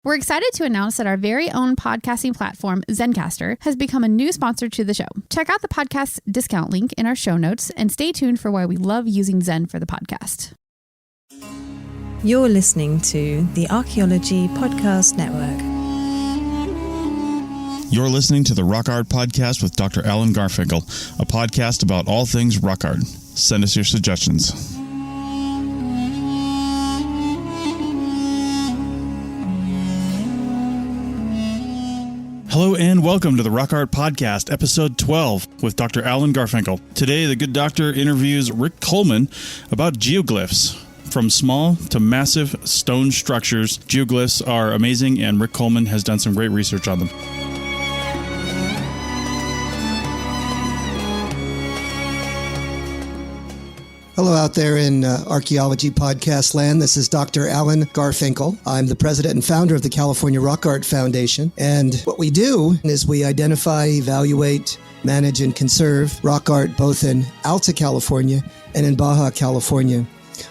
We're excited to announce that our very own podcasting platform, Zencastr, has become a new sponsor to the show. Check out the podcast's discount link in our show notes and stay tuned for why we love using Zen for the podcast. You're listening to the Archaeology Podcast Network. You're listening to the Rock Art Podcast with Dr. Alan Garfinkel, a podcast about all things rock art. Send us your suggestions. Hello and welcome to the Rock Art Podcast, episode 12, with Dr. Alan Garfinkel. Today, the good doctor interviews Rick Colman about geoglyphs. From small to massive stone structures, geoglyphs are amazing, and Rick Colman has done some great research on them. Hello out there in Archaeology Podcast land. This is Dr. Alan Garfinkel. I'm the president and founder of the California Rock Art Foundation. And what we do is we identify, evaluate, manage, and conserve rock art both in Alta California and in Baja California.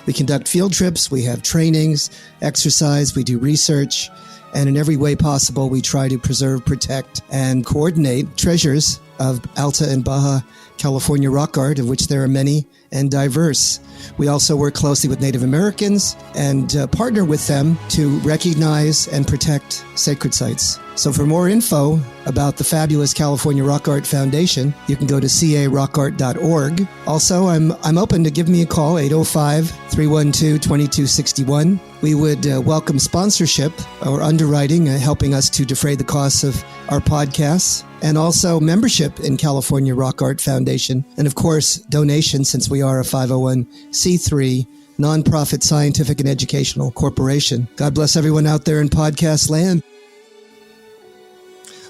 We conduct field trips, we have trainings, exercise, we do research, and in every way possible, we try to preserve, protect, and coordinate treasures of Alta and Baja California rock art, of which there are many and diverse. We also work closely with Native Americans and partner with them to recognize and protect sacred sites. So for more info about the fabulous California Rock Art Foundation, you can go to carockart.org. Also, I'm open to give me a call, 805-312-2261. We would welcome sponsorship or underwriting, helping us to defray the costs of our podcasts, and also membership in California Rock Art Foundation. And of course, donations, since we are a 501c3 nonprofit scientific and educational corporation. God bless everyone out there in podcast land.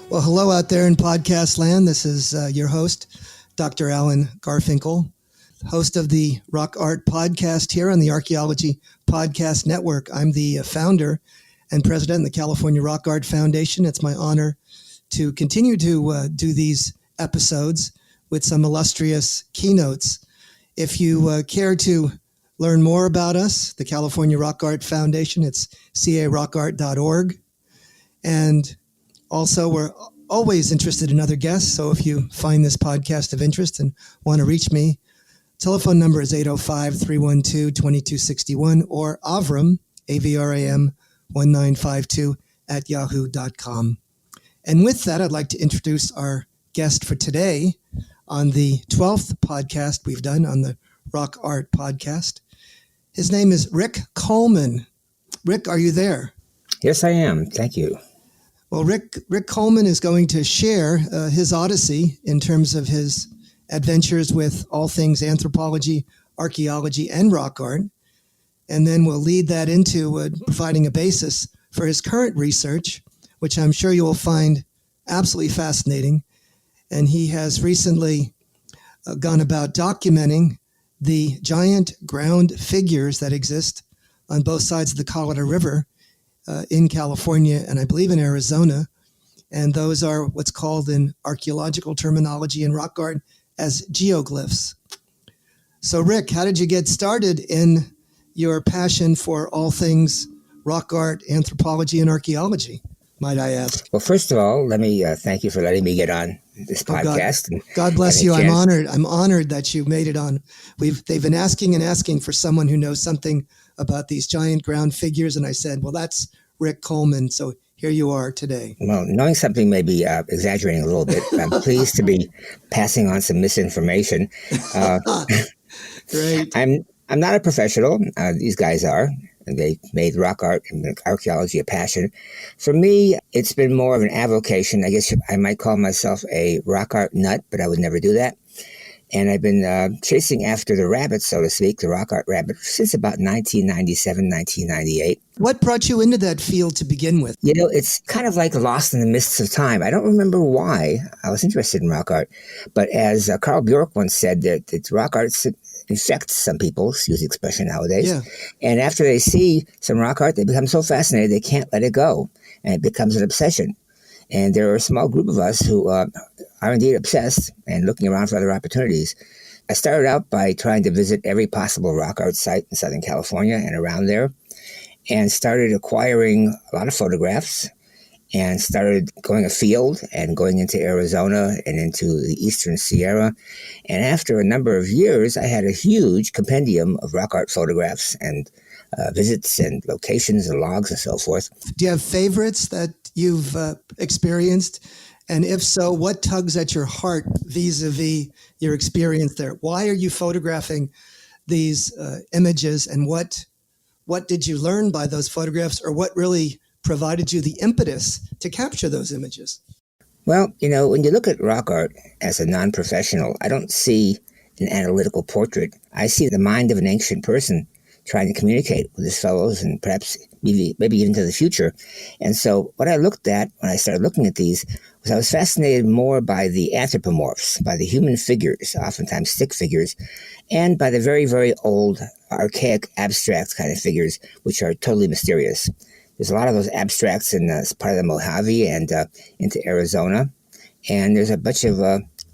Well, hello out there in podcast land. This is your host, Dr. Alan Garfinkel, host of the Rock Art Podcast here on the Archaeology Podcast Network. I'm the founder and president of the California Rock Art Foundation. It's my honor to continue to do these episodes with some illustrious keynotes. If you care to learn more about us, the California Rock Art Foundation, it's carockart.org. And also, we're always interested in other guests, so if you find this podcast of interest and want to reach me, telephone number is 805-312-2261 or Avram, A-V-R-A-M, 1952 at yahoo.com. And with that, I'd like to introduce our guest for today on the 12th podcast we've done on the Rock Art Podcast. His name is Rick Colman. Rick, are you there? Yes, I am. Thank you. Well, Rick Colman is going to share his odyssey in terms of his adventures with all things anthropology, archaeology, and rock art. And then we'll lead that into providing a basis for his current research, which I'm sure you will find absolutely fascinating. And he has recently gone about documenting the giant ground figures that exist on both sides of the Colorado River in California and I believe in Arizona. And those are what's called in archaeological terminology in rock art as geoglyphs. So Rick, how did you get started in your passion for all things rock art, anthropology, and archaeology, might I ask? Well, first of all, let me thank you for letting me get on this podcast. God bless you. I'm honored. I'm honored that you made it on. They've been asking for someone who knows something about these giant ground figures, and I said, well, that's Rick Colman. So here you are today. Well, knowing something may be exaggerating a little bit. I'm pleased to be passing on some misinformation. Great. I'm not a professional. These guys are. And they made rock art and archaeology a passion. For me, it's been more of an avocation. I guess I might call myself a rock art nut, but I would never do that. And I've been chasing after the rabbit, so to speak, the rock art rabbit, since about 1997, 1998. What brought you into that field to begin with? You know, it's kind of like lost in the mists of time. I don't remember why I was interested in rock art. But as Carl Bjork once said, that rock art infects some people, use the expression nowadays. Yeah. And after they see some rock art, they become so fascinated they can't let it go. And it becomes an obsession. And there are a small group of us who are indeed obsessed and looking around for other opportunities. I started out by trying to visit every possible rock art site in Southern California and around there. and started acquiring a lot of photographs and started going afield and going into Arizona and into the Eastern Sierra. And after a number of years, I had a huge compendium of rock art photographs and visits and locations and logs and so forth. Do you have favorites that you've experienced? And if so, what tugs at your heart vis-a-vis your experience there? Why are you photographing these images, and what did you learn by those photographs, or what really provided you the impetus to capture those images? Well, when you look at rock art as a non-professional, I don't see an analytical portrait. I see the mind of an ancient person trying to communicate with his fellows and perhaps maybe even to the future. And so what I looked at when I started looking at these was I was fascinated more by the anthropomorphs, by the human figures, oftentimes stick figures, and by the very, very old, archaic, abstract kind of figures, which are totally mysterious. There's a lot of those abstracts in part of the Mojave and into Arizona, and there's a bunch of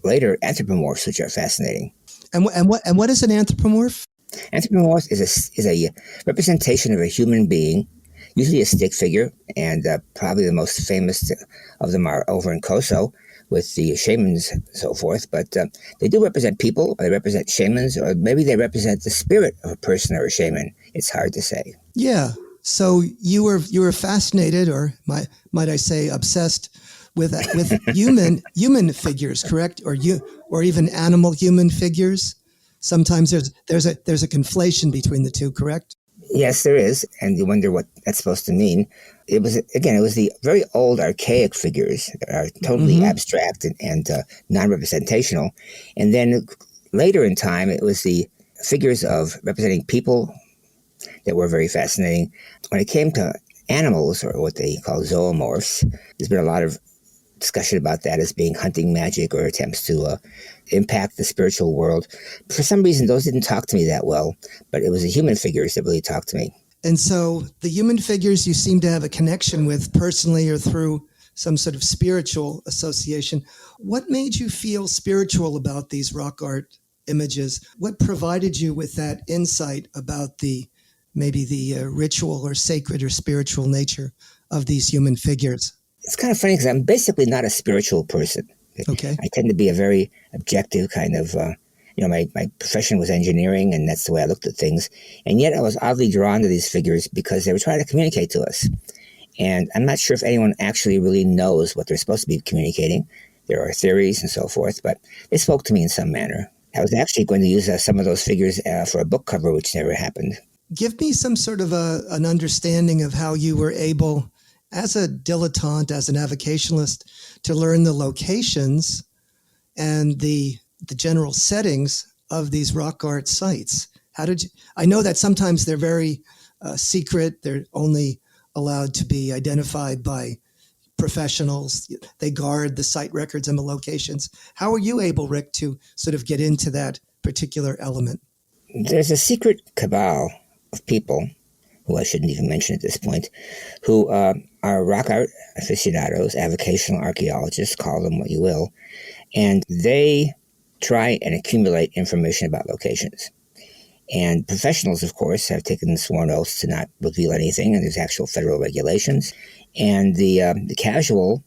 later anthropomorphs which are fascinating. And what is an anthropomorph? Anthropomorph is a representation of a human being, usually a stick figure, and probably the most famous of them are over in Coso with the shamans and so forth. But they do represent people, or they represent shamans, or maybe they represent the spirit of a person or a shaman. It's hard to say. Yeah. So you were fascinated, or might I say obsessed, with human figures, correct? Or even animal human figures. Sometimes there's a conflation between the two, correct? Yes, there is, and you wonder what that's supposed to mean. It was the very old archaic figures that are totally abstract and non-representational, and then later in time it was the figures of representing people that were very fascinating. When it came to animals, or what they call zoomorphs, there's been a lot of discussion about that as being hunting magic or attempts to impact the spiritual world. For some reason, those didn't talk to me that well, but it was the human figures that really talked to me. And so the human figures you seem to have a connection with personally or through some sort of spiritual association. What made you feel spiritual about these rock art images? What provided you with that insight about maybe the ritual or sacred or spiritual nature of these human figures? It's kind of funny because I'm basically not a spiritual person. Okay. I tend to be a very objective kind of, my profession was engineering, and that's the way I looked at things. And yet I was oddly drawn to these figures because they were trying to communicate to us. And I'm not sure if anyone actually really knows what they're supposed to be communicating. There are theories and so forth, but they spoke to me in some manner. I was actually going to use some of those figures for a book cover, which never happened. Give me some sort of an understanding of how you were able, as a dilettante, as an avocationalist, to learn the locations and the general settings of these rock art sites. How did you? I know that sometimes they're very secret. They're only allowed to be identified by professionals. They guard the site records and the locations. How are you able, Rick, to sort of get into that particular element? There's a secret cabal of people, who I shouldn't even mention at this point, who are rock art aficionados, avocational archaeologists, call them what you will, and they try and accumulate information about locations. And professionals, of course, have taken sworn oaths to not reveal anything, and there's actual federal regulations. And the casual,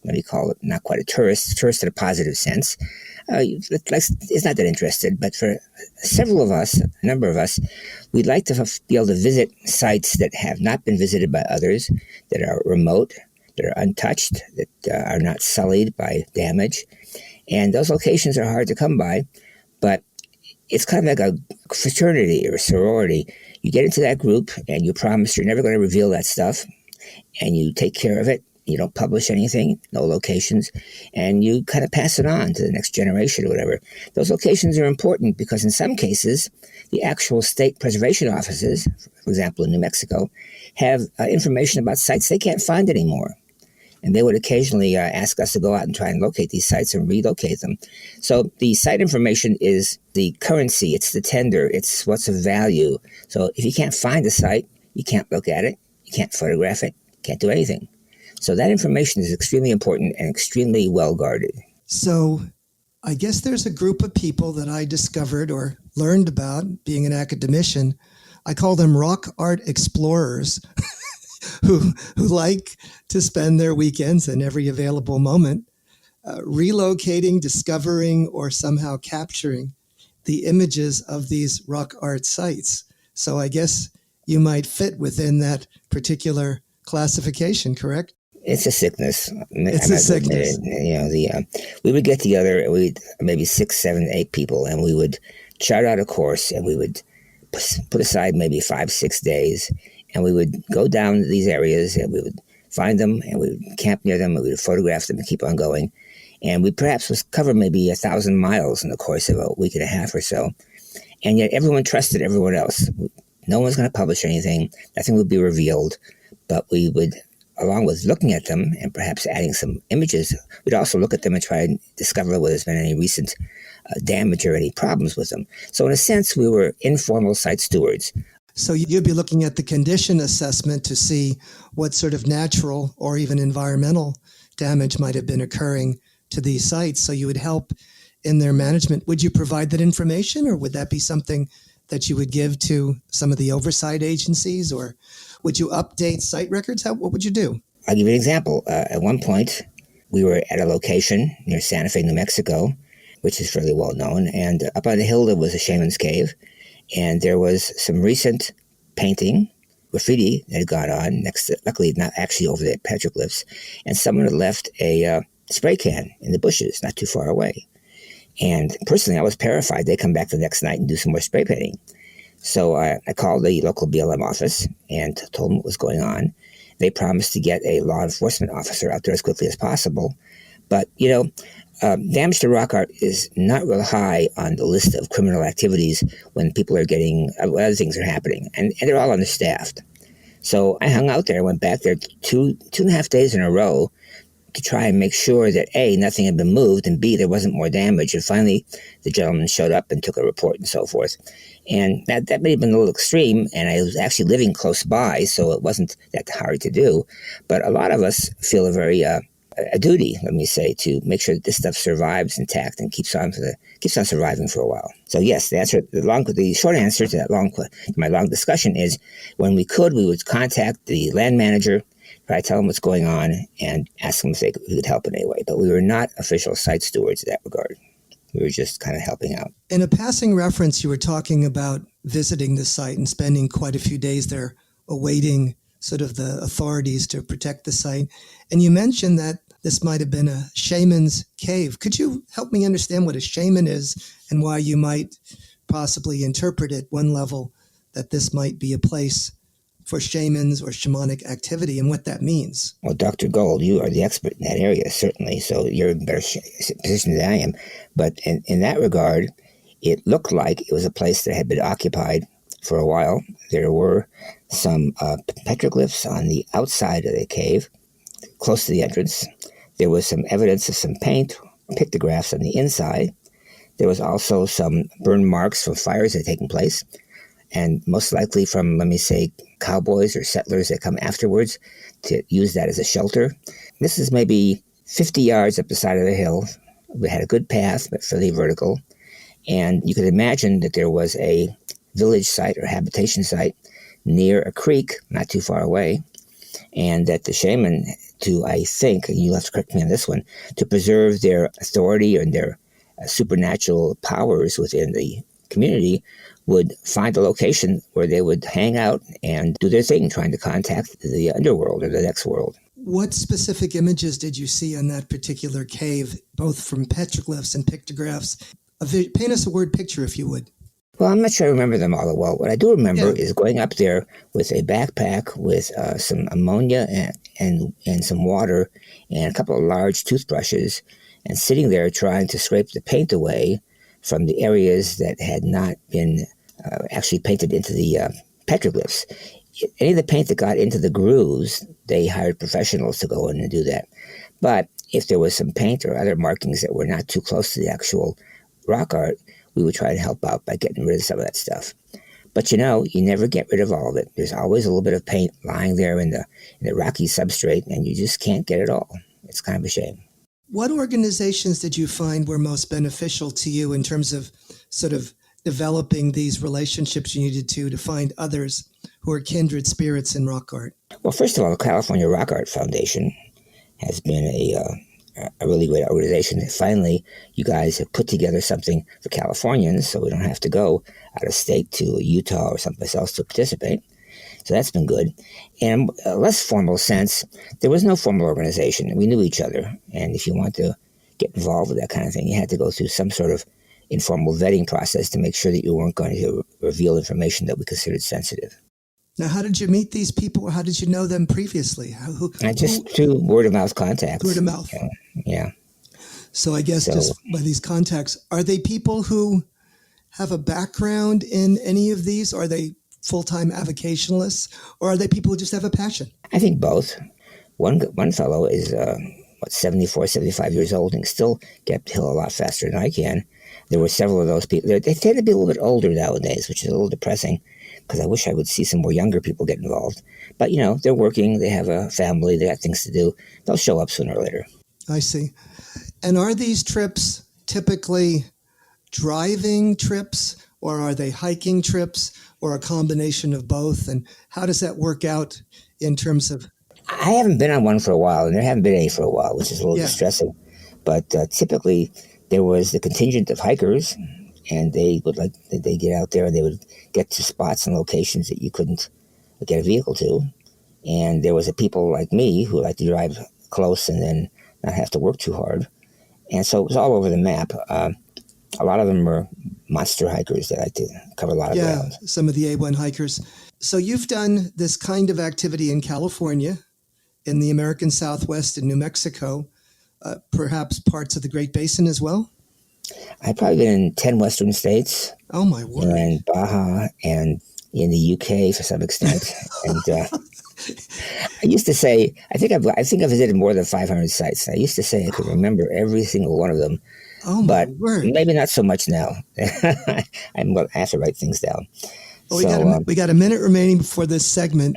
what do you call it, not quite a tourist in a positive sense, is not that interested. But for several of us, a number of us, we'd like to be able to visit sites that have not been visited by others, that are remote, that are untouched, that are not sullied by damage. And those locations are hard to come by, but it's kind of like a fraternity or a sorority. You get into that group and you promise you're never going to reveal that stuff, and you take care of it. You don't publish anything, no locations, and you kind of pass it on to the next generation or whatever. Those locations are important because in some cases, the actual state preservation offices, for example, in New Mexico, have information about sites they can't find anymore. And they would occasionally ask us to go out and try and locate these sites and relocate them. So the site information is the currency, it's the tender, it's what's of value. So if you can't find a site, you can't look at it, you can't photograph it, you can't do anything. So that information is extremely important and extremely well guarded. So I guess there's a group of people that I discovered or learned about being an academician. I call them rock art explorers who like to spend their weekends and every available moment relocating, discovering, or somehow capturing the images of these rock art sites. So I guess you might fit within that particular classification, correct? It's a sickness. It's a sickness. We would get together, maybe 6, 7, 8 people, and we would chart out a course, and we would put aside maybe 5, 6 days, and we would go down to these areas, and we would find them, and we would camp near them, and we would photograph them and keep on going. And we perhaps would cover maybe 1,000 miles in the course of a week and a half or so. And yet everyone trusted everyone else. No one's going to publish anything. Nothing would be revealed. But we would, along with looking at them and perhaps adding some images, we'd also look at them and try and discover whether there's been any recent damage or any problems with them. So in a sense, we were informal site stewards. So you'd be looking at the condition assessment to see what sort of natural or even environmental damage might have been occurring to these sites, so you would help in their management. Would you provide that information, or would that be something that you would give to some of the oversight agencies, or would you update site records? What would you do? I'll give you an example. At one point, we were at a location near Santa Fe, New Mexico, which is fairly well known, and up on the hill there was a shaman's cave, and there was some recent painting, graffiti that had gone on next to, luckily not actually over the petroglyphs, and someone had left a spray can in the bushes not too far away. And personally, I was terrified. They come back the next night and do some more spray painting. So I called the local BLM office and told them what was going on. They promised to get a law enforcement officer out there as quickly as possible. But, damage to rock art is not real high on the list of criminal activities when people are getting, other things are happening. And they're all understaffed. So I hung out there, went back there 2.5 days in a row to try and make sure that A, nothing had been moved, and B, there wasn't more damage. And finally, the gentleman showed up and took a report and so forth. And that may have been a little extreme, and I was actually living close by, so it wasn't that hard to do. But a lot of us feel a duty, let me say, to make sure that this stuff survives intact and keeps on surviving for a while. So yes, the short answer to my long discussion is, when we would contact the land manager, try to tell them what's going on, and ask them if we could help in any way. But we were not official site stewards in that regard. We were just kind of helping out. In a passing reference, you were talking about visiting the site and spending quite a few days there awaiting sort of the authorities to protect the site. And you mentioned that this might have been a shaman's cave. Could you help me understand what a shaman is and why you might possibly interpret at one level that this might be a place for shamans or shamanic activity, and what that means? Well, Dr. Gold, you are the expert in that area, certainly, so you're in a better position than I am. But in that regard, it looked like it was a place that had been occupied for a while. There were some petroglyphs on the outside of the cave, close to the entrance. There was some evidence of some paint, pictographs on the inside. There was also some burn marks from fires that had taken place, and most likely from, let me say, cowboys or settlers that come afterwards to use that as a shelter. This is maybe 50 yards up the side of the hill. We had a good path, but fairly vertical. And you could imagine that there was a village site or habitation site near a creek not too far away, and that the shaman, I think, and you'll have to correct me on this one, to preserve their authority and their supernatural powers within the community, would find a location where they would hang out and do their thing, trying to contact the underworld or the next world. What specific images did you see on that particular cave, both from petroglyphs and pictographs? Paint us a word picture, if you would. Well, I'm not sure I remember them all that well. What I do remember is going up there with a backpack with some ammonia and some water and a couple of large toothbrushes, and sitting there trying to scrape the paint away from the areas that had not been actually painted into the petroglyphs. Any of the paint that got into the grooves, they hired professionals to go in and do that. But if there was some paint or other markings that were not too close to the actual rock art, we would try to help out by getting rid of some of that stuff. But you never get rid of all of it. There's always a little bit of paint lying there in the rocky substrate, and you just can't get it all. It's kind of a shame. What organizations did you find were most beneficial to you in terms of sort of developing these relationships you needed to find others who are kindred spirits in rock art? Well, first of all, the California Rock Art Foundation has been a really great organization. Finally, you guys have put together something for Californians, so we don't have to go out of state to Utah or someplace else to participate. So that's been good. And in a less formal sense, there was no formal organization. We knew each other. And if you want to get involved with that kind of thing, you had to go through some sort of informal vetting process to make sure that you weren't going to reveal information that we considered sensitive. Now, how did you meet these people, or how did you know them previously? Just through word-of-mouth contacts. Word of mouth. Yeah. So I guess just by these contacts, are they people who have a background in any of these? Are they full-time avocationalists, or are they people who just have a passion? I think both. One fellow is 74, 75 years old and still get up the hill a lot faster than I can. There were several of those people. They tend to be a little bit older nowadays, which is a little depressing, because I wish I would see some more younger people get involved. But, they're working, they have a family, they got things to do. They'll show up sooner or later. I see. And are these trips typically driving trips, or are they hiking trips, or a combination of both? And how does that work out in terms of... I haven't been on one for a while, and there haven't been any for a while, which is a little distressing. But typically, there was the contingent of hikers, and they get out there and they would get to spots and locations that you couldn't get a vehicle to. And there was a people like me who like to drive close and then not have to work too hard. And so it was all over the map. A lot of them were monster hikers that like to cover a lot of ground. Yeah, some of the A1 hikers. So you've done this kind of activity in California, in the American Southwest, in New Mexico, perhaps parts of the Great Basin as well? I've probably been in 10 Western states. Oh, my word. And Baja, and in the UK for some extent. And I used to say, I think I visited more than 500 sites. I used to say I could remember every single one of them. Oh, my word. Maybe not so much now. I have to write things down. Well, we got a minute remaining before this segment.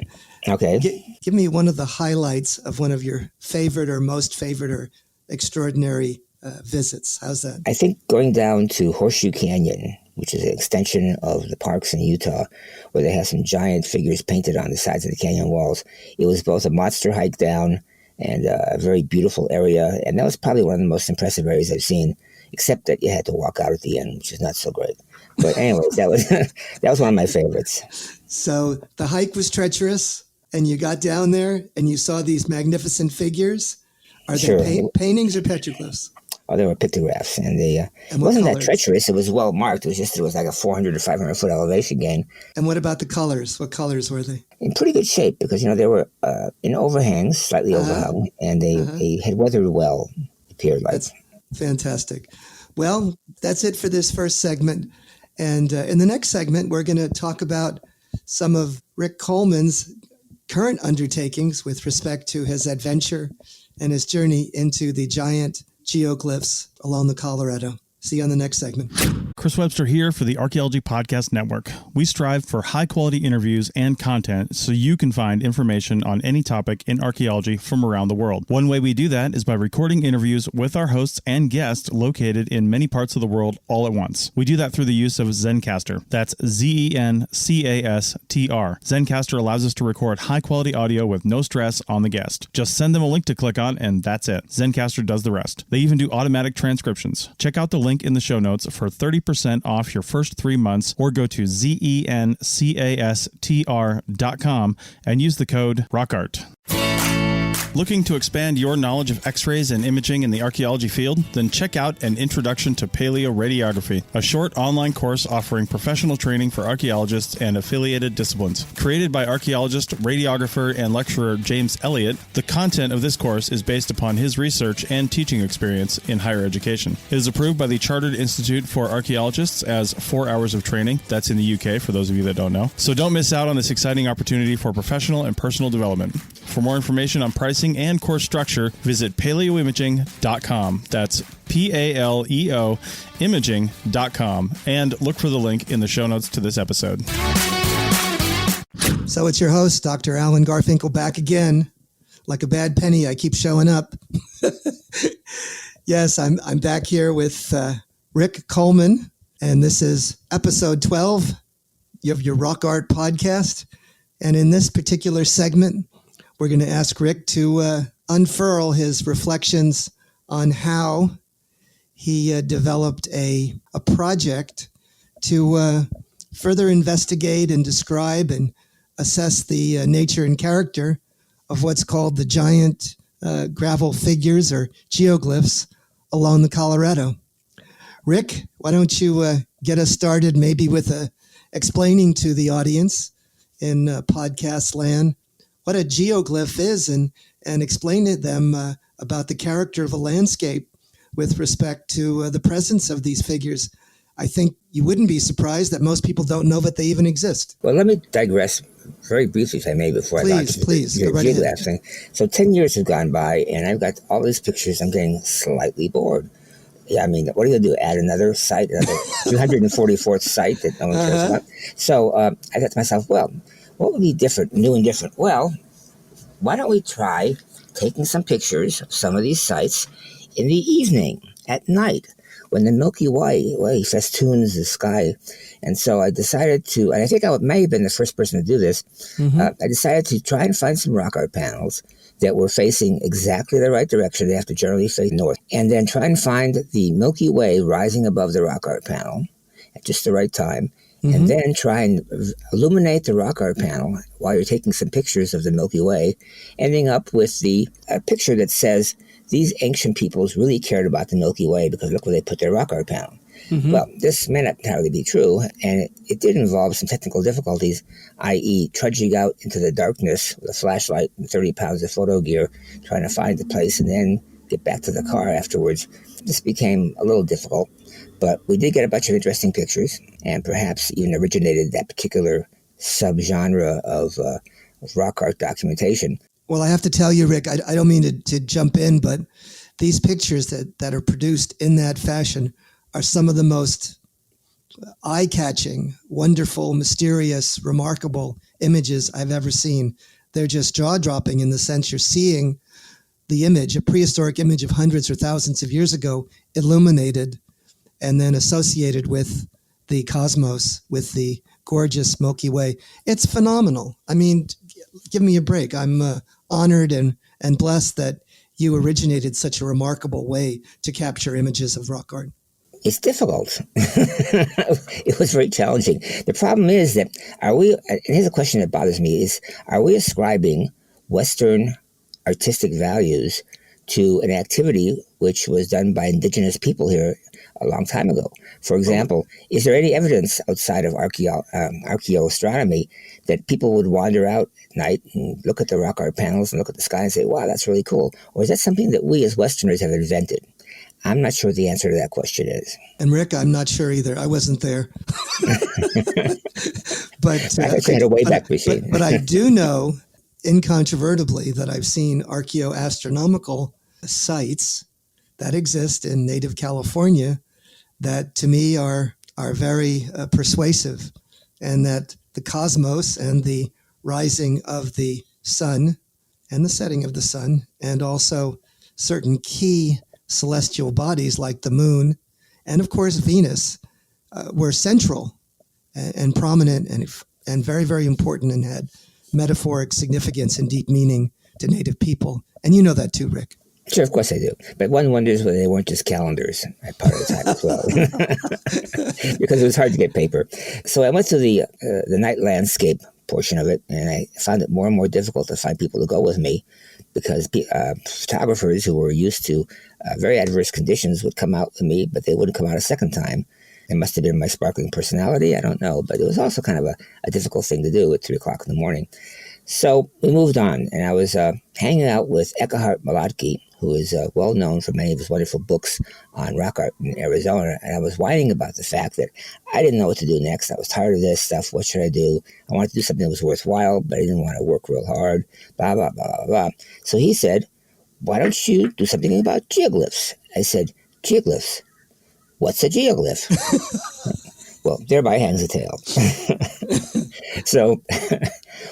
Okay. Give me one of the highlights of one of your favorite or most favorite or extraordinary visits. How's that? I think going down to Horseshoe Canyon, which is an extension of the parks in Utah, where they have some giant figures painted on the sides of the canyon walls. It was both a monster hike down and a very beautiful area. And that was probably one of the most impressive areas I've seen, except that you had to walk out at the end, which is not so great. But anyways, that was one of my favorites. So the hike was treacherous, and you got down there and you saw these magnificent figures. Are they paintings or petroglyphs? Oh, they were pictographs, and it wasn't that treacherous. It was well marked. It was like a 400 to 500 foot elevation gain. And what about the colors? What colors were they? In pretty good shape, because they were in overhangs, slightly overhung, and they had weathered well. It appeared like. That's fantastic. Well, that's it for this first segment, and in the next segment, we're going to talk about some of Rick Colman's current undertakings with respect to his adventure and his journey into the giant geoglyphs along the Colorado. See you on the next segment. Chris Webster here for the Archaeology Podcast Network. We strive for high-quality interviews and content so you can find information on any topic in archaeology from around the world. One way we do that is by recording interviews with our hosts and guests located in many parts of the world all at once. We do that through the use of Zencastr. That's Zencastr. Zencastr allows us to record high-quality audio with no stress on the guest. Just send them a link to click on, and that's it. Zencastr does the rest. They even do automatic transcriptions. Check out the link in the show notes for 30% off your first 3 months, or go to zencastr.com and use the code ROCKART. Looking to expand your knowledge of X-rays and imaging in the archaeology field? Then check out An Introduction to Paleoradiography, a short online course offering professional training for archaeologists and affiliated disciplines. Created by archaeologist, radiographer, and lecturer James Elliott, the content of this course is based upon his research and teaching experience in higher education. It is approved by the Chartered Institute for Archaeologists as 4 hours of training. That's in the UK, for those of you that don't know. So don't miss out on this exciting opportunity for professional and personal development. For more information on pricing and course structure, visit paleoimaging.com. That's PALEO imaging.com, and look for the link in the show notes to this episode. So it's your host, Dr. Alan Garfinkel, back again. Like a bad penny, I keep showing up. Yes, I'm back here with Rick Colman, And this is episode 12 of your Rock Art podcast. And in this particular segment, we're going to ask Rick to unfurl his reflections on how he developed a project to further investigate and describe and assess the nature and character of what's called the giant gravel figures or geoglyphs along the Colorado. Rick, why don't you get us started maybe with explaining to the audience in podcast land what a geoglyph is and explain to them about the character of a landscape with respect to the presence of these figures. I think you wouldn't be surprised that most people don't know that they even exist. Well, let me digress very briefly, if I may, before I launch the geoglyph thing. So 10 years have gone by, and I've got all these pictures. I'm getting slightly bored. Yeah, I mean, what are you going to do? Add another site, another 244th site that no one cares about? So I thought to myself, well, what would be different, new and different? Well, why don't we try taking some pictures of some of these sites in the evening, at night, when the Milky Way festoons the sky. And so I decided to, and I think I may have been the first person to do this, I decided to try and find some rock art panels that were facing exactly the right direction. They have to generally face north. And then try and find the Milky Way rising above the rock art panel at just the right time. And then try and illuminate the rock art panel while you're taking some pictures of the Milky Way, ending up with the picture that says, these ancient peoples really cared about the Milky Way because look where they put their rock art panel. Well, this may not entirely be true, and it did involve some technical difficulties, i.e. trudging out into the darkness with a flashlight and 30 pounds of photo gear, trying to find the place and then get back to the car afterwards. This became a little difficult, but we did get a bunch of interesting pictures and perhaps even originated that particular subgenre of rock art documentation. Well, I have to tell you, Rick, I don't mean to jump in, but these pictures that are produced in that fashion are some of the most eye-catching, wonderful, mysterious, remarkable images I've ever seen. They're just jaw-dropping in the sense you're seeing the image, a prehistoric image of hundreds or thousands of years ago, illuminated and then associated with the cosmos, with the gorgeous Milky Way. It's phenomenal. I mean, give me a break. I'm honored and blessed that you originated such a remarkable way to capture images of rock art. It's difficult. It was very challenging. The problem is that and here's a question that bothers me, is are we ascribing Western artistic values to an activity which was done by indigenous people here a long time ago? For example, is there any evidence outside of archaeoastronomy that people would wander out at night and look at the rock art panels and look at the sky and say, wow, that's really cool? Or is that something that we as Westerners have invented? I'm not sure what the answer to that question is. And Rick, I'm not sure either. I wasn't there. But I had a way back machine. But I do know incontrovertibly that I've seen archaeoastronomical sites that exist in native California that to me are very persuasive, and that the cosmos and the rising of the sun and the setting of the sun and also certain key celestial bodies like the moon and of course Venus were central and prominent and very, very important and had metaphoric significance and deep meaning to native people. And you know that too, Rick. Sure, of course I do. But one wonders whether they weren't just calendars at part of the time as well, because it was hard to get paper. So I went to the night landscape portion of it, and I found it more and more difficult to find people to go with me, because photographers who were used to very adverse conditions would come out with me, but they wouldn't come out a second time. It must have been my sparkling personality. I don't know. But it was also kind of a difficult thing to do at 3 o'clock in the morning. So we moved on, and I was hanging out with Eckhart Malotki, who is well known for many of his wonderful books on rock art in Arizona. And I was whining about the fact that I didn't know what to do next. I was tired of this stuff. What should I do? I wanted to do something that was worthwhile, but I didn't want to work real hard, blah, blah, blah, blah, blah. So he said, why don't you do something about geoglyphs? I said, geoglyphs? What's a geoglyph? Well, thereby hangs a tale. So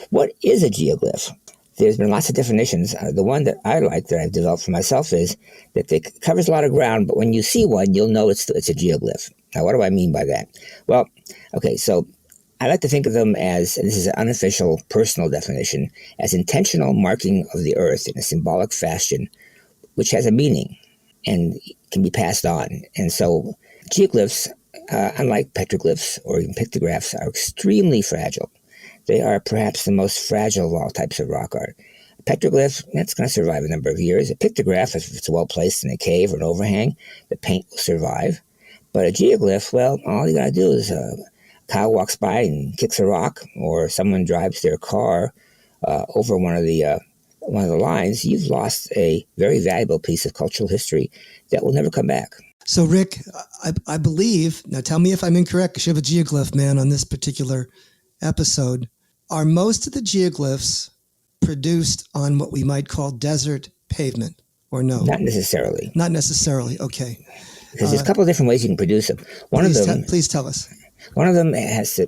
what is a geoglyph? there's been lots of definitions. The one that I like that I've developed for myself is that it covers a lot of ground, but when you see one, you'll know it's a geoglyph. Now, what do I mean by that? Well, okay, so I like to think of them as, and this is an unofficial personal definition, as intentional marking of the earth in a symbolic fashion, which has a meaning and can be passed on. And so geoglyphs, unlike petroglyphs or even pictographs, are extremely fragile. They are perhaps the most fragile of all types of rock art. A petroglyph, that's going to survive a number of years. A pictograph, if it's well placed in a cave or an overhang, the paint will survive. But a geoglyph, well, all you got to do is a cow walks by and kicks a rock, or someone drives their car over one of the lines. You've lost a very valuable piece of cultural history that will never come back. So, Rick, I believe, now tell me if I'm incorrect, because you have a geoglyph man on this particular episode. Are most of the geoglyphs produced on what we might call desert pavement, or no? Not necessarily. Not necessarily, okay. Because there's a couple of different ways you can produce them. Please tell us. One of them has to,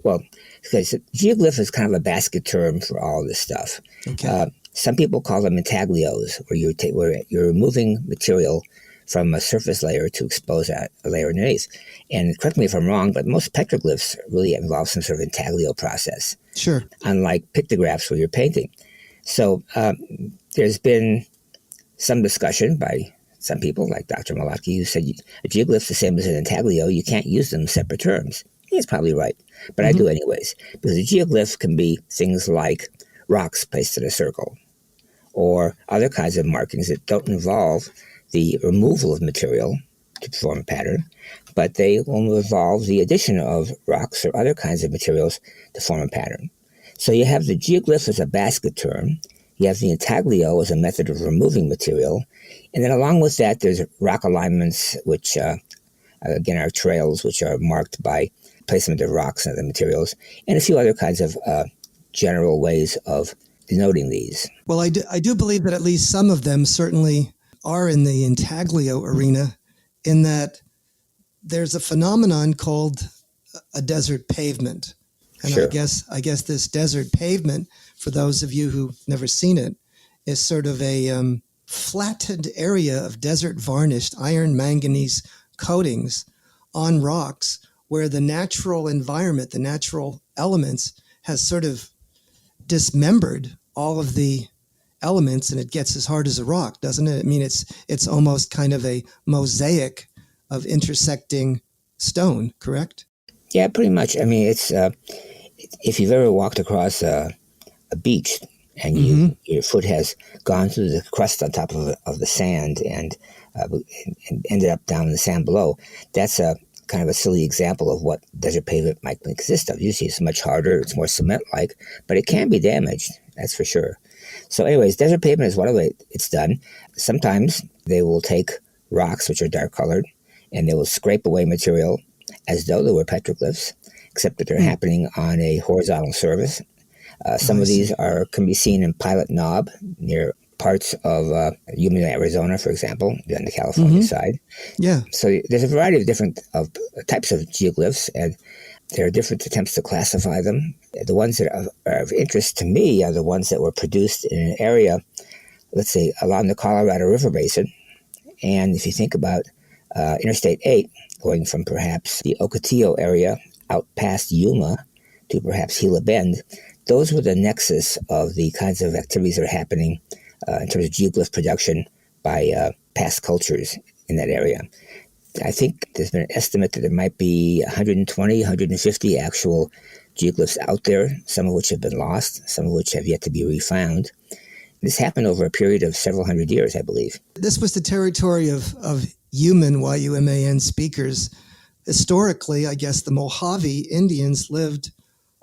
because geoglyph is kind of a basket term for all this stuff. Okay. Some people call them intaglios, where you're removing material from a surface layer to expose a layer underneath. And correct me if I'm wrong, but most petroglyphs really involve some sort of intaglio process. Sure. Unlike pictographs where you're painting. So there's been some discussion by some people, like Dr. Malaki, who said a geoglyph is the same as an intaglio. You can't use them separate terms. He's probably right, but I do anyways. Because a geoglyph can be things like rocks placed in a circle, or other kinds of markings that don't involve the removal of material to form a pattern, but they will involve the addition of rocks or other kinds of materials to form a pattern. So you have the geoglyph as a basket term, you have the intaglio as a method of removing material, and then along with that there's rock alignments, which again are trails which are marked by placement of rocks and other materials, and a few other kinds of general ways of denoting these. Well, I do believe that at least some of them certainly are in the intaglio arena, in that there's a phenomenon called a desert pavement. And sure. I guess this desert pavement, for those of you who've never seen it, is sort of a flattened area of desert varnished iron manganese coatings on rocks, where the natural environment, the natural elements, has sort of dismembered all of the elements, and it gets as hard as a rock, doesn't it? I mean, it's almost kind of a mosaic of intersecting stone, correct? Yeah, pretty much. I mean, it's if you've ever walked across a beach and your foot has gone through the crust on top of the sand and ended up down in the sand below, that's a kind of a silly example of what desert pavement might consist of. Usually it's much harder, it's more cement-like, but it can be damaged, that's for sure. So anyways, desert pavement is one way it's done. Sometimes they will take rocks, which are dark-colored, and they will scrape away material as though they were petroglyphs, except that they're happening on a horizontal surface. Some of these can be seen in Pilot Knob near parts of Yuma, Arizona, for example, on the California side. Yeah. So there's a variety of different types of geoglyphs, and there are different attempts to classify them. The ones that are of interest to me are the ones that were produced in an area, let's say, along the Colorado River Basin. And if you think about Interstate 8, going from perhaps the Ocotillo area out past Yuma to perhaps Gila Bend, those were the nexus of the kinds of activities that are happening in terms of geoglyph production by past cultures in that area. I think there's been an estimate that there might be 120, 150 actual geoglyphs out there, some of which have been lost, some of which have yet to be refound. This happened over a period of several hundred years, I believe. This was the territory of Yuman, Y-U-M-A-N speakers. Historically, I guess the Mojave Indians lived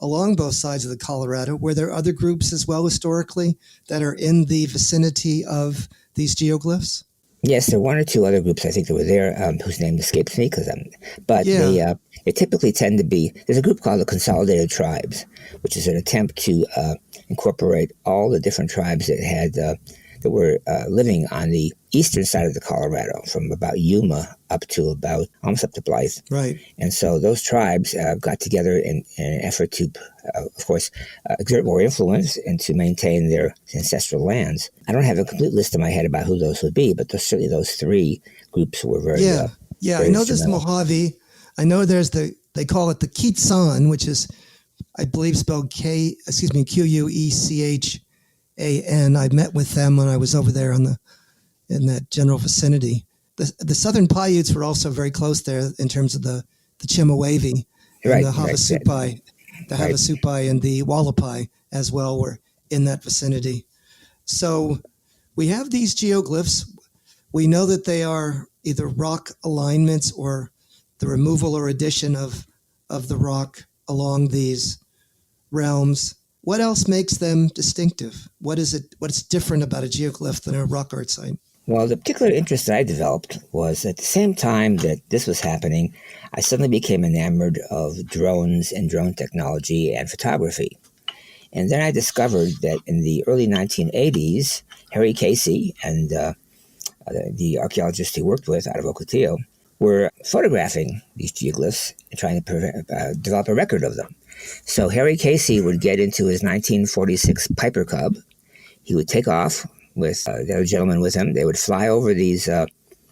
along both sides of the Colorado. Were there other groups as well historically that are in the vicinity of these geoglyphs? Yes, there are one or two other groups I think that were there whose name escapes me, they typically tend to be. There's a group called the Consolidated Tribes, which is an attempt to incorporate all the different tribes that had that were living on the eastern side of the Colorado, from about Yuma up to almost up to Blythe. Right. And so those tribes got together in an effort to, of course, exert more influence and to maintain their ancestral lands. I don't have a complete list in my head about who those would be, but certainly those three groups were very very I know there's the Mojave. I know there's they call it the Quechan, which is, I believe, spelled Quechan. I met with them when I was over there in that general vicinity. The Southern Paiutes were also very close there in terms of the Chemehuevi and the Havasupai. The Havasupai and the Wallapai as well were in that vicinity. So we have these geoglyphs. We know that they are either rock alignments or the removal or addition of the rock along these realms. What else makes them distinctive? What's different about a geoglyph than a rock art site? Well, the particular interest that I developed was at the same time that this was happening, I suddenly became enamored of drones and drone technology and photography. And then I discovered that in the early 1980s, Harry Casey and the archaeologists he worked with out of Ocotillo were photographing these geoglyphs and trying to develop a record of them. So Harry Casey would get into his 1946 Piper Cub. He would take off with the other gentleman with him. They would fly over these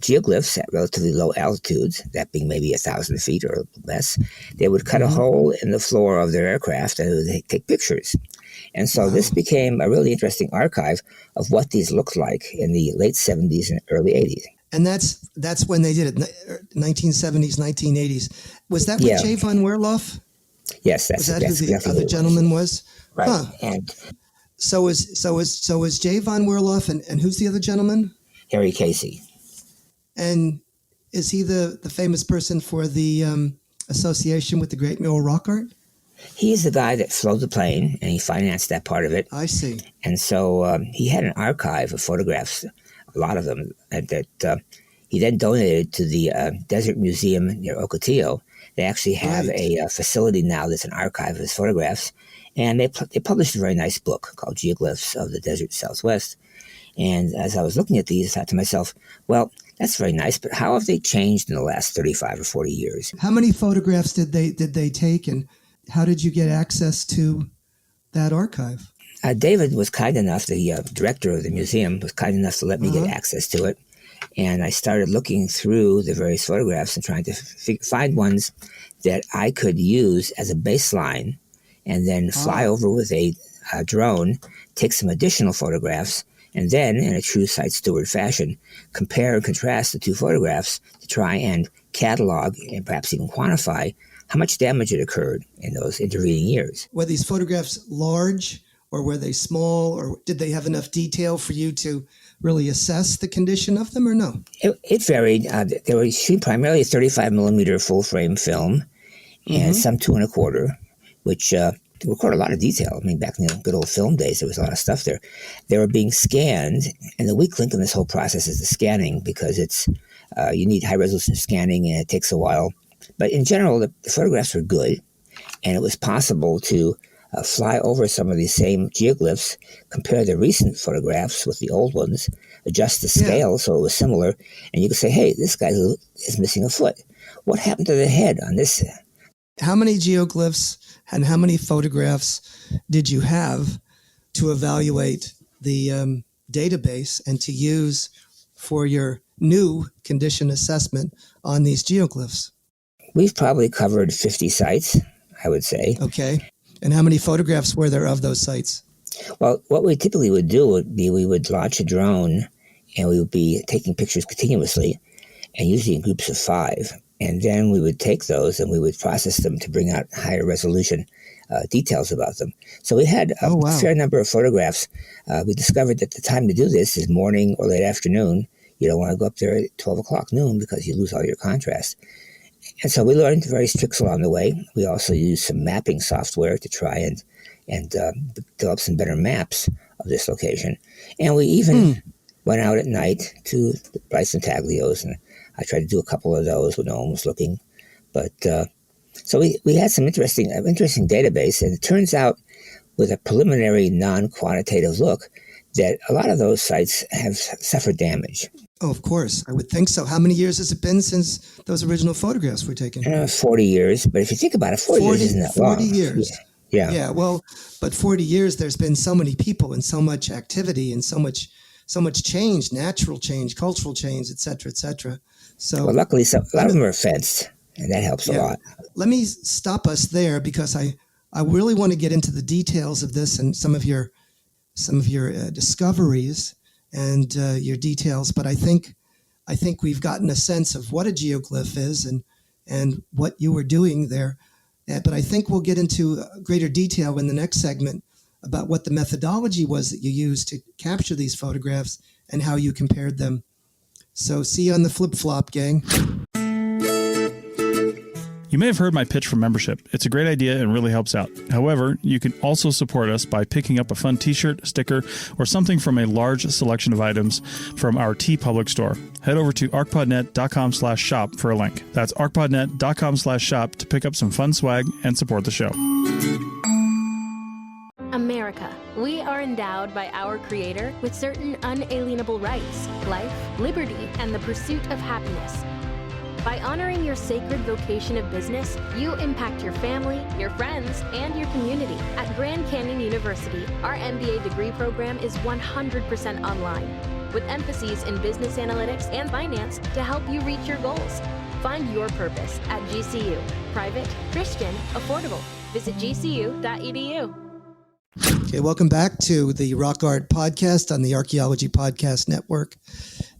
geoglyphs at relatively low altitudes, that being maybe 1,000 feet or less. They would cut a hole in the floor of their aircraft and they would take pictures. And so this became a really interesting archive of what these looked like in the late 70s and early 80s. And that's when they did it, 1970s, 1980s. Was that with J. von Werloff? Yes, that's who the other gentleman was. Right. Huh. And so is J. von Werloff and who's the other gentleman? Harry Casey. And is he the famous person for the association with the Great Mural Rock Art? He's the guy that flew the plane, and he financed that part of it. I see. And so he had an archive of photographs, a lot of them, that he then donated to the Desert Museum near Ocotillo. They actually have a facility now that's an archive of his photographs. And they published a very nice book called Geoglyphs of the Desert Southwest. And as I was looking at these, I thought to myself, well, that's very nice, but how have they changed in the last 35 or 40 years? How many photographs did they take, and how did you get access to that archive? David was kind enough, the director of the museum was kind enough to let me get access to it. And I started looking through the various photographs and trying to find ones that I could use as a baseline and then fly over with a drone, take some additional photographs, and then, in a true site steward fashion, compare and contrast the two photographs to try and catalog and perhaps even quantify how much damage had occurred in those intervening years. Were these photographs large, or were they small, or did they have enough detail for you to really assess the condition of them, or no? It varied. They were shooting primarily 35 millimeter full frame film and some 2 1/4, which record a lot of detail. I mean, back in the good old film days, there was a lot of stuff there. They were being scanned, and the weak link in this whole process is the scanning, because it's you need high resolution scanning, and it takes a while. But in general, the photographs were good, and it was possible to fly over some of these same geoglyphs, compare the recent photographs with the old ones, adjust the scale so it was similar, and you could say, hey, this guy is missing a foot. What happened to the head on this? How many geoglyphs and how many photographs did you have to evaluate the database and to use for your new condition assessment on these geoglyphs? We've probably covered 50 sites, I would say. Okay. And how many photographs were there of those sites? Well, what we typically would do would be we would launch a drone, and we would be taking pictures continuously, and usually in groups of 5. And then we would take those and we would process them to bring out higher resolution details about them. So we had a fair number of photographs. We discovered that the time to do this is morning or late afternoon. You don't want to go up there at 12 o'clock noon because you lose all your contrast. And so we learned various tricks along the way. We also used some mapping software to try and develop some better maps of this location. And we even went out at night to the Bryce and Taglios, and I tried to do a couple of those when no one was looking. But so we had some interesting database, and it turns out with a preliminary non-quantitative look that a lot of those sites have suffered damage. Oh, of course. I would think so. How many years has it been since those original photographs were taken? 40 years, but if you think about it, 40 years isn't that 40 long. years. Yeah, well, but 40 years, there's been so many people and so much activity and so much change, natural change, cultural change, et cetera, et cetera. So, well, luckily, a lot of them are fenced, and that helps a lot. Let me stop us there because I really want to get into the details of this and some of your discoveries and your details. But I think we've gotten a sense of what a geoglyph is and what you were doing there. But I think we'll get into greater detail in the next segment about what the methodology was that you used to capture these photographs and how you compared them. So see you on the flip-flop, gang. You may have heard my pitch for membership. It's a great idea and really helps out. However, you can also support us by picking up a fun t-shirt, sticker, or something from a large selection of items from our TeePublic store. Head over to arcpodnet.com/shop for a link. That's arcpodnet.com/shop to pick up some fun swag and support the show. America. We are endowed by our Creator with certain unalienable rights: life, liberty, and the pursuit of happiness. By honoring your sacred vocation of business, you impact your family, your friends, and your community. At Grand Canyon University, our MBA degree program is 100% online, with emphases in business analytics and finance to help you reach your goals. Find your purpose at GCU. Private, Christian, affordable. Visit gcu.edu. Okay, welcome back to the Rock Art Podcast on the Archaeology Podcast Network.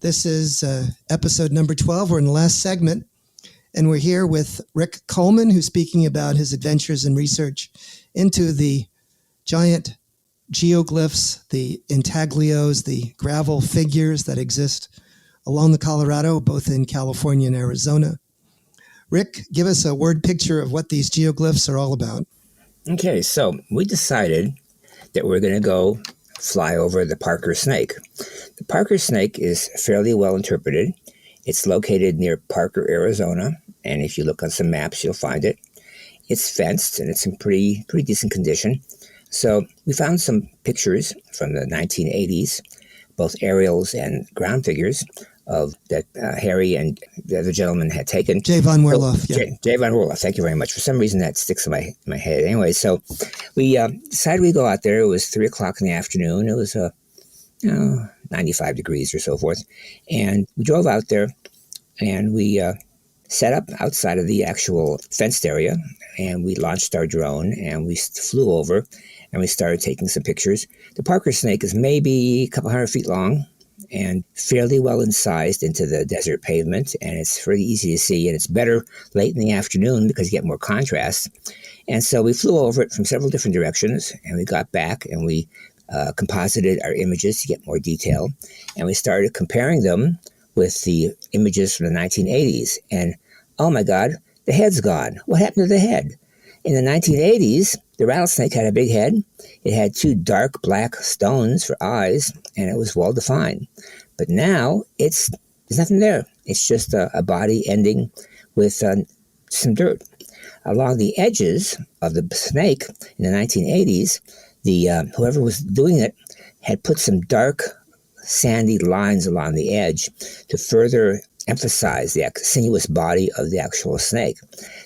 This is episode number 12. We're in the last segment, and we're here with Rick Colman, who's speaking about his adventures and research into the giant geoglyphs, the intaglios, the gravel figures that exist along the Colorado, both in California and Arizona. Rick, give us a word picture of what these geoglyphs are all about. Okay, so we decided that we're going to go fly over the Parker Snake. The Parker Snake is fairly well interpreted. It's located near Parker, Arizona, and if you look on some maps, you'll find it. It's fenced, and it's in pretty decent condition. So we found some pictures from the 1980s, both aerials and ground figures of that Harry and the other gentleman had taken. J. von Werloff. J. von Werloff, thank you very much. For some reason, that sticks in my head. Anyway, so we decided we'd go out there. It was 3 o'clock in the afternoon. It was 95 degrees or so forth. And we drove out there, and we set up outside of the actual fenced area, and we launched our drone, and we flew over, and we started taking some pictures. The Parker Snake is maybe a couple hundred feet long and fairly well incised into the desert pavement, and it's pretty easy to see, and it's better late in the afternoon because you get more contrast. And so we flew over it from several different directions, and we got back, and we composited our images to get more detail, and we started comparing them with the images from the 1980s. And oh my God, the head's gone. What happened to the head? In the 1980s, the rattlesnake had a big head. It had 2 dark black stones for eyes, and it was well defined. But now there's nothing there. It's just a body ending with some dirt. Along the edges of the snake in the 1980s, whoever was doing it had put some dark sandy lines along the edge to further emphasize the sinuous body of the actual snake.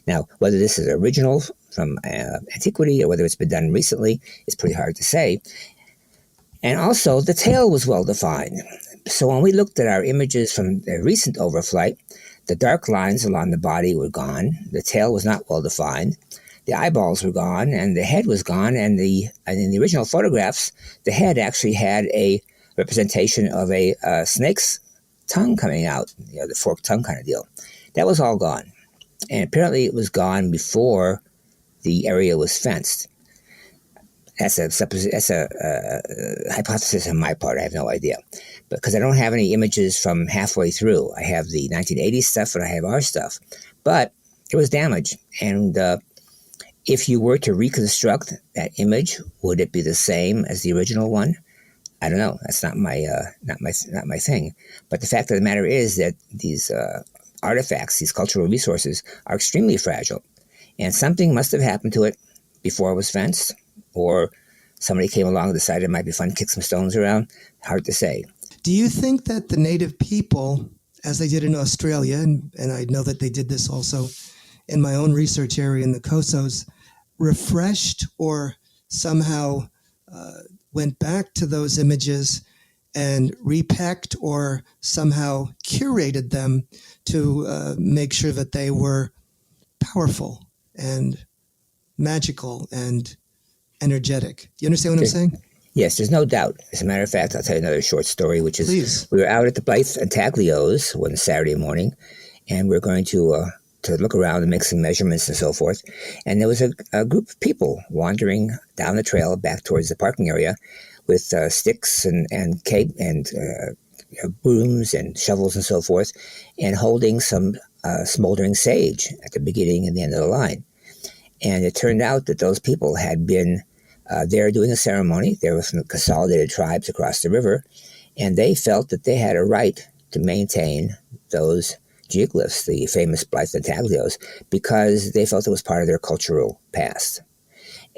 Now, whether this is original from antiquity or whether it's been done recently, it's pretty hard to say. And also, the tail was well defined. So when we looked at our images from the recent overflight, the dark lines along the body were gone. The tail was not well defined. The eyeballs were gone, and the head was gone. And in the original photographs, the head actually had a representation of a snake's tongue coming out, the forked tongue kind of deal. That was all gone. And apparently it was gone before the area was fenced. That's a hypothesis on my part. I have no idea. Because I don't have any images from halfway through. I have the 1980s stuff and I have our stuff. But it was damaged. And if you were to reconstruct that image, would it be the same as the original one? I don't know. That's not my thing. But the fact of the matter is that these artifacts, these cultural resources, are extremely fragile, and something must have happened to it before it was fenced, or somebody came along and decided it might be fun to kick some stones around. Hard to say. Do you think that the native people, as they did in Australia, and I know that they did this also in my own research area in the Cosos, refreshed or somehow went back to those images and repacked or somehow curated them to make sure that they were powerful and magical and energetic? Do you understand what I'm saying? Yes, there's no doubt. As a matter of fact, I'll tell you another short story, which is Please. We were out at the Blythe Intaglios one Saturday morning, and we're going to look around and make some measurements and so forth. And there was a group of people wandering down the trail back towards the parking area with sticks and cape and brooms and shovels and so forth, and holding some smoldering sage at the beginning and the end of the line. And it turned out that those people had been there doing a ceremony. They were from the consolidated tribes across the river, and they felt that they had a right to maintain those geoglyphs, the famous Blythe Intaglios, because they felt it was part of their cultural past.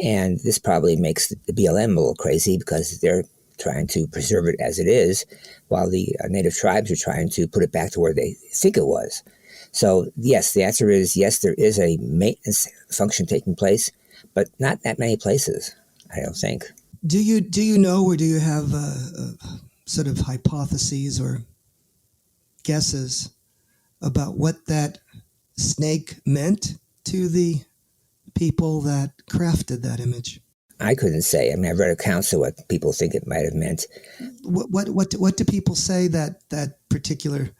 And this probably makes the BLM a little crazy because they're trying to preserve it as it is, while the native tribes are trying to put it back to where they think it was. So yes, the answer is yes, there is a maintenance function taking place, but not that many places, I don't think. Do you know, or do you have sort of hypotheses or guesses about what that snake meant to the people that crafted that image? I couldn't say. I mean, I've read accounts of what people think it might have meant. What do people say that particular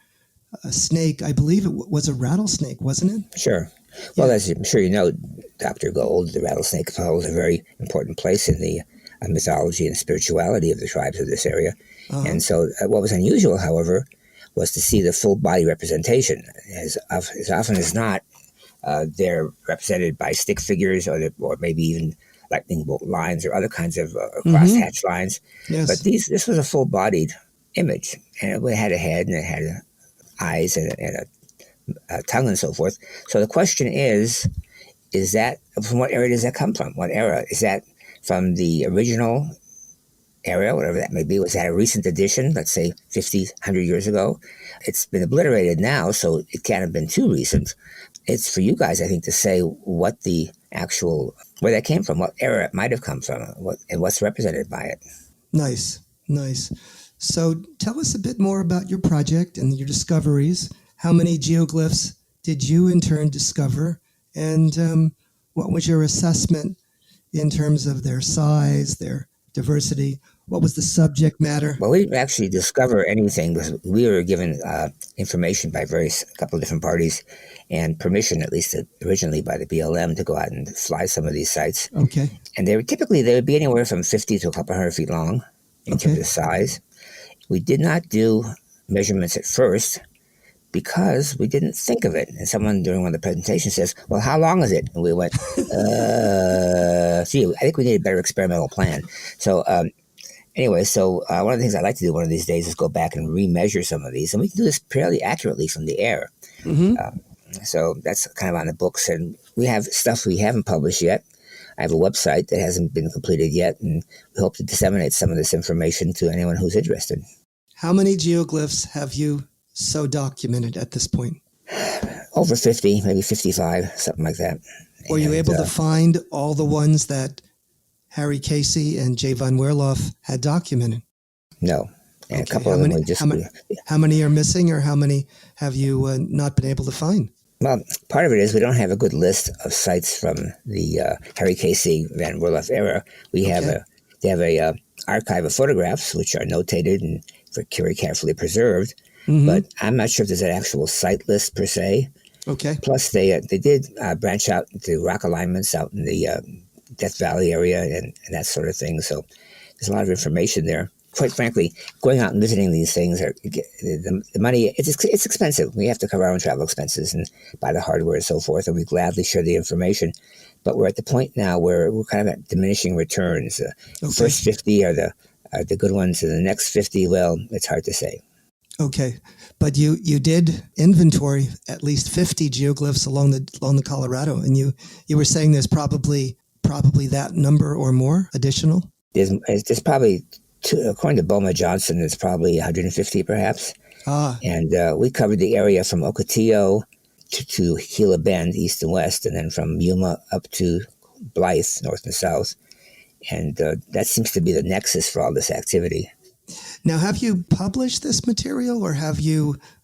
snake? I believe it was a rattlesnake, wasn't it? Sure. Well, as I'm sure you know, Dr. Gold, the rattlesnake holds a very important place in the mythology and spirituality of the tribes of this area. Uh-huh. And so what was unusual, however, was to see the full body representation. As often as not, they're represented by stick figures or maybe even lightning bolt lines or other kinds of crosshatch lines. Yes. But this was a full-bodied image, and it had a head and it had eyes and a tongue and so forth. So the question is that, from what area does that come from? What era? Is that from the original era, whatever that may be? Was that a recent addition, let's say 50, 100 years ago? It's been obliterated now, so it can't have been too recent. It's for you guys, I think, to say what the actual, where that came from, what era it might have come from, and what's represented by it. Nice. So tell us a bit more about your project and your discoveries. How many geoglyphs did you in turn discover? And what was your assessment in terms of their size, their diversity? What was the subject matter? Well, we didn't actually discover anything because we were given information by a couple of different parties and permission, at least originally by the BLM, to go out and fly some of these sites. Okay. And they would be anywhere from 50 to a couple hundred feet long in terms of size. We did not do measurements at first because we didn't think of it. And someone during one of the presentations says, well, how long is it? And we went, I think we need a better experimental plan. So anyway, one of the things I'd like to do one of these days is go back and remeasure some of these. And we can do this fairly accurately from the air. Mm-hmm. So that's kind of on the books. And we have stuff we haven't published yet. I have a website that hasn't been completed yet, and we hope to disseminate some of this information to anyone who's interested. How many geoglyphs have you so documented at this point? Over 50, maybe 55, something like that. Were you able to find all the ones that Harry Casey and J. Van Weerloff had documented? No. And a couple of them we just... How many are missing, or how many have you not been able to find? Well, part of it is we don't have a good list of sites from the Harry Casey Van Weerloff era. They have a archive of photographs which are notated and very carefully preserved. Mm-hmm. But I'm not sure if there's an actual site list per se. Okay. Plus, they did branch out into rock alignments out in the Death Valley area and that sort of thing. So there's a lot of information there. Quite frankly, going out and visiting these things, the money, it's expensive. We have to cover our own travel expenses and buy the hardware and so forth, and we gladly share the information. But we're at the point now where we're kind of at diminishing returns. The first 50 are the good ones, and the next 50, well, it's hard to say. Okay, but you did inventory at least 50 geoglyphs along the Colorado, and you were saying there's probably that number or more additional? There's probably, according to Boma Johnson, there's probably 150 perhaps. And we covered the area from Ocotillo to Gila Bend, east and west, and then from Yuma up to Blythe, north and south. And that seems to be the nexus for all this activity. Now, have you published this material, or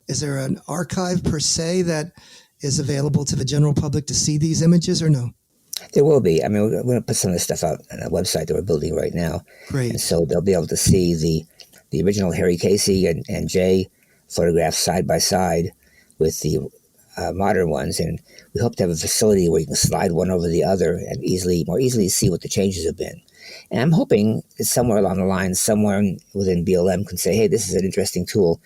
is there an archive per se that is available to the general public to see these images, or no? There will be. I mean, we're going to put some of this stuff out on a website that we're building right now. Great. And so they'll be able to see the original Harry Casey and Jay photographs side by side with the modern ones. And we hope to have a facility where you can slide one over the other and more easily see what the changes have been. And I'm hoping that somewhere along the line, somewhere within BLM can say, hey, this is an interesting tool.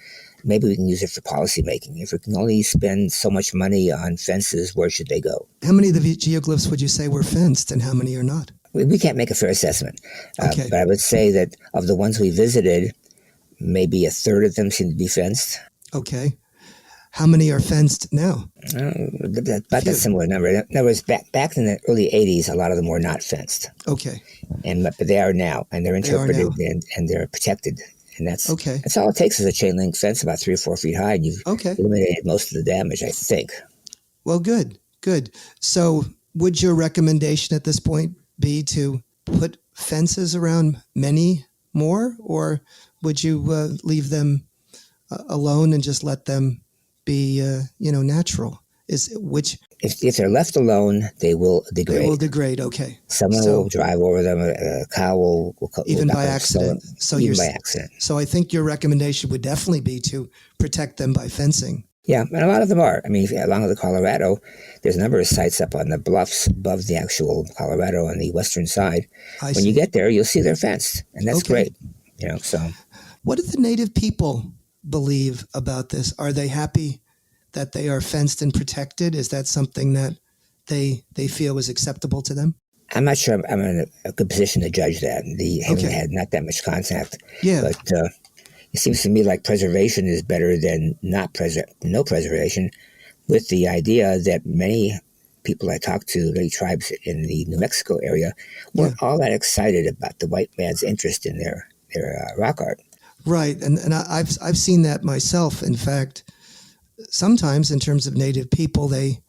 Maybe we can use it for policy making. If we can only spend so much money on fences, where should they go? How many of the geoglyphs would you say were fenced, and how many are not? We can't make a fair assessment. Okay. But I would say that of the ones we visited, maybe a third of them seem to be fenced. Okay. How many are fenced now? About that similar number. In other words, back in the early 80s, a lot of them were not fenced. Okay. But they are now, and they're interpreted and they're protected. And that's all it takes is a chain link fence about 3 or 4 feet high, and you've eliminated most of the damage, I think. Well, good. So would your recommendation at this point be to put fences around many more, or would you leave them alone and just let them be, natural? If they're left alone, they will degrade. They will degrade. Okay. Someone will drive over them. A cow will even by accident. By accident. So I think your recommendation would definitely be to protect them by fencing. Yeah, and a lot of them are. I mean, along the Colorado, there's a number of sites up on the bluffs above the actual Colorado on the western side. When you get there, you'll see they're fenced, and that's great. So. What do the native people believe about this? Are they happy that they are fenced and protected? Is that something that they feel is acceptable to them? I'm not sure I'm in a good position to judge that. Having had not that much contact. Yeah. But it seems to me like preservation is better than no preservation, with the idea that many people I talked to, many tribes in the New Mexico area, weren't all that excited about the white man's interest in their rock art. Right. And I've seen that myself. In fact, sometimes in terms of native people, they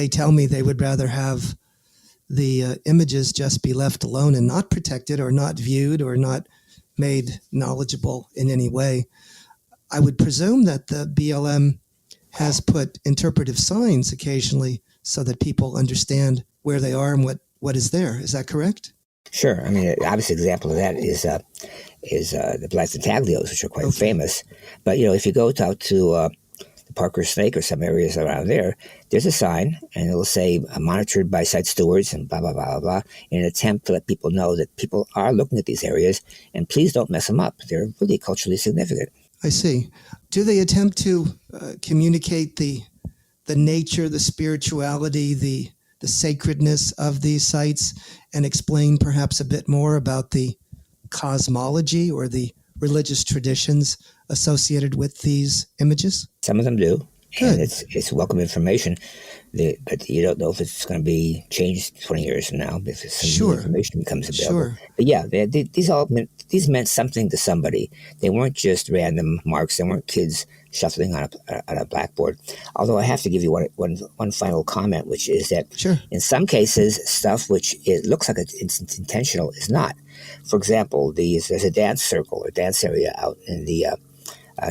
tell me they would rather have the images just be left alone and not protected or not viewed or not made knowledgeable in any way. I would presume that the BLM has put interpretive signs occasionally so that people understand where they are and what is there. Is that correct? Sure. I mean, an obvious example of that is the Blythe intaglios, which are quite famous. But, if you go out to the Parker Snake or some areas around there's a sign, and it'll say monitored by site stewards and blah, blah, blah, blah, blah, in an attempt to let people know that people are looking at these areas, and please don't mess them up. They're really culturally significant. I see. Do they attempt to communicate the nature, the spirituality, the sacredness of these sites, and explain perhaps a bit more about the cosmology or the religious traditions associated with these images? Some of them do. Good. And it's welcome information, but you don't know if it's going to be changed 20 years from now, if some new information becomes available. Sure. But yeah, these meant something to somebody. They weren't just random marks. They weren't kids shuffling on a blackboard. Although I have to give you one final comment, which is that in some cases, stuff which it looks like it's intentional is not. For example, there's a dance circle or dance area out in the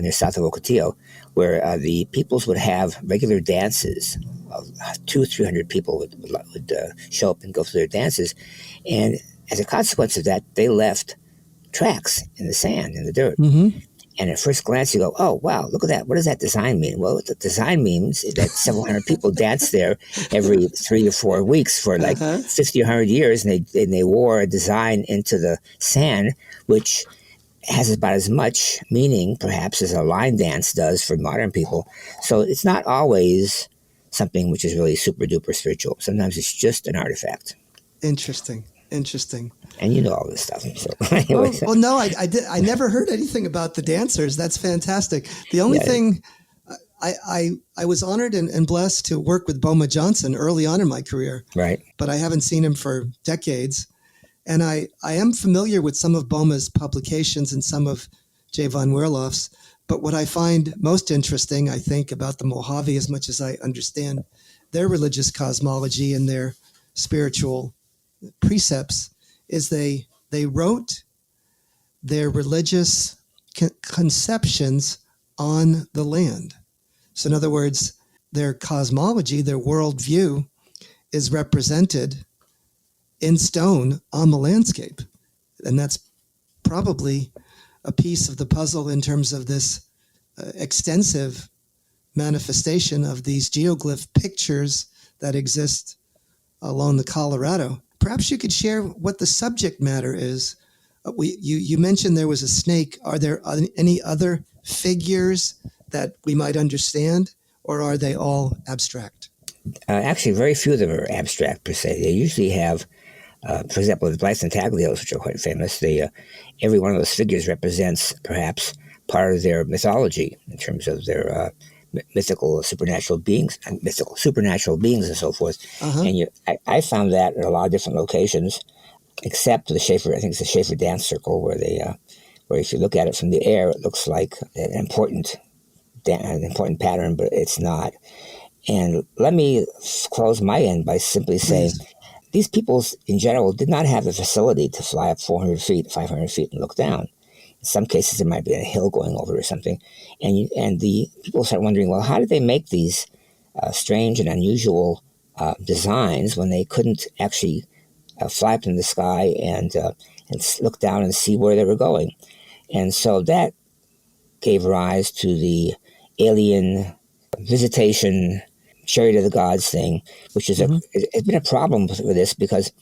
near south of Ocotillo, where the peoples would have regular dances. 200-300 people would show up and go through their dances, and as a consequence of that, they left tracks in the sand, in the dirt. Mm-hmm. And at first glance, you go, "Oh, wow, look at that! What does that design mean?" Well, what the design means is that several hundred people dance there every 3 to 4 weeks for 50 or 100 years, and they wore a design into the sand, which has about as much meaning, perhaps, as a line dance does for modern people. So it's not always something which is really super duper spiritual. Sometimes it's just an artifact. Interesting. And you know all this stuff. So well, no, I never heard anything about the dancers. That's fantastic. The only thing, I was honored and blessed to work with Boma Johnson early on in my career. Right. But I haven't seen him for decades. And I am familiar with some of Boehme's publications and some of J. von Werloff's, but what I find most interesting, I think, about the Mojave, as much as I understand their religious cosmology and their spiritual precepts, is they wrote their religious conceptions on the land. So in other words, their cosmology, their worldview is represented in stone on the landscape. And that's probably a piece of the puzzle in terms of this extensive manifestation of these geoglyph pictures that exist along the Colorado. Perhaps you could share what the subject matter is. You mentioned there was a snake. Are there any other figures that we might understand, or are they all abstract? Actually, very few of them are abstract per se. They usually have, for example, the Blythe Taglios, which are quite famous. Every one of those figures represents perhaps part of their mythology in terms of their mythical supernatural beings and so forth. Uh-huh. And I found that in a lot of different locations, except the Schaefer. I think it's the Schaefer Dance Circle, where if you look at it from the air, it looks like an important pattern, but it's not. And let me close my end by simply saying, these peoples in general did not have the facility to fly up 400 feet, 500 feet and look down. In some cases, there might be a hill going over or something. And the people start wondering, well, how did they make these strange and unusual designs when they couldn't actually fly up in the sky and look down and see where they were going? And so that gave rise to the alien visitation, chariot of the gods thing, which is it's been a problem with this because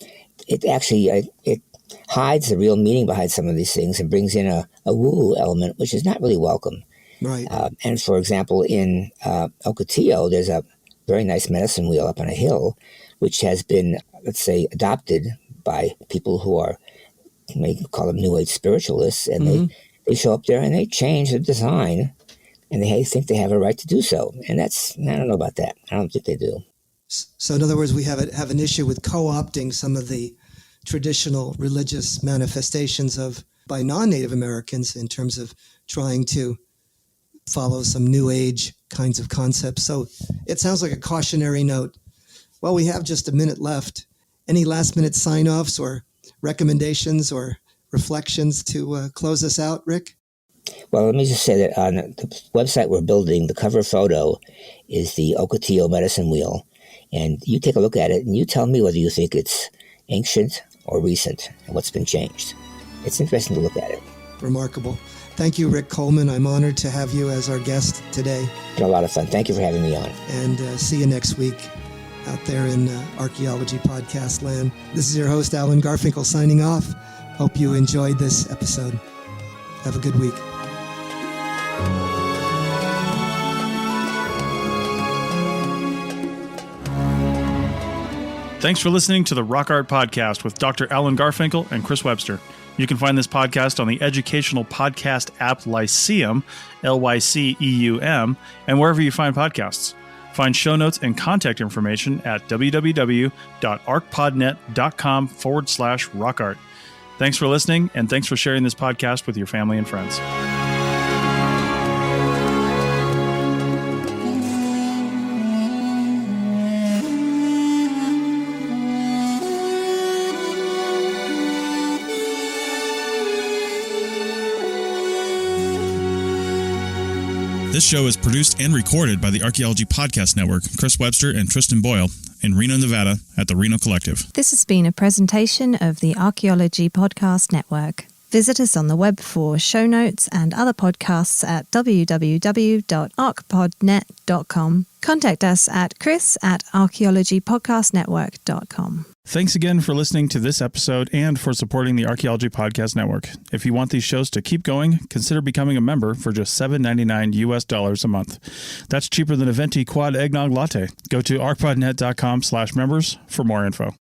it actually it hides the real meaning behind some of these things and brings in a woo element, which is not really welcome. Right. And for example, in Ocotillo, there's a very nice medicine wheel up on a hill, which has been, let's say, adopted by people who are, you may call them New Age spiritualists, and they show up there and they change the design, and they think they have a right to do so. And I don't know about that. I don't think they do. So in other words, we have an issue with co-opting some of the traditional religious manifestations by non-Native Americans in terms of trying to follow some New Age kinds of concepts. So it sounds like a cautionary note. Well, we have just a minute left. Any last-minute sign-offs or recommendations or reflections to close us out, Rick? Well, let me just say that on the website we're building, the cover photo is the Ocotillo medicine wheel. And you take a look at it and you tell me whether you think it's ancient or recent and what's been changed. It's interesting to look at it. Remarkable. Thank you, Rick Colman. I'm honored to have you as our guest today. It's been a lot of fun. Thank you for having me on. And see you next week out there in Archaeology podcast land. This is your host, Alan Garfinkel, signing off. Hope you enjoyed this episode. Have a good week. Thanks for listening to the Rock Art Podcast with Dr. Alan Garfinkel and Chris Webster. You can find this podcast on the educational podcast app Lyceum, Lyceum, and wherever you find podcasts. Find show notes and contact information at www.arcpodnet.com/rockart. Thanks for listening, and thanks for sharing this podcast with your family and friends. This show is produced and recorded by the Archaeology Podcast Network, Chris Webster and Tristan Boyle, in Reno, Nevada, at the Reno Collective. This has been a presentation of the Archaeology Podcast Network. Visit us on the web for show notes and other podcasts at www.arcpodnet.com. Contact us at chris@archaeologypodcastnetwork.com. Thanks again for listening to this episode and for supporting the Archaeology Podcast Network. If you want these shows to keep going, consider becoming a member for just $7.99 US a month. That's cheaper than a venti quad eggnog latte. Go to arcpodnet.com/members for more info.